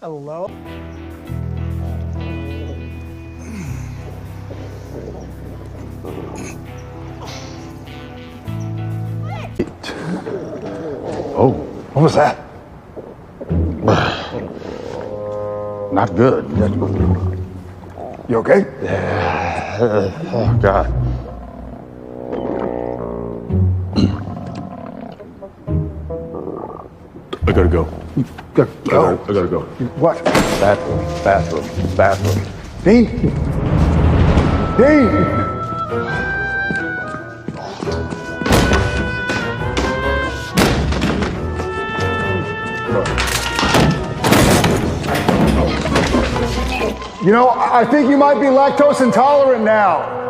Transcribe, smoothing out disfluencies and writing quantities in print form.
Hello? Oh, what was that? Not good. You okay? Oh, God. I gotta go. Go. I gotta go. What? Bathroom. Dean? Dean! You know, I think you might be lactose intolerant now.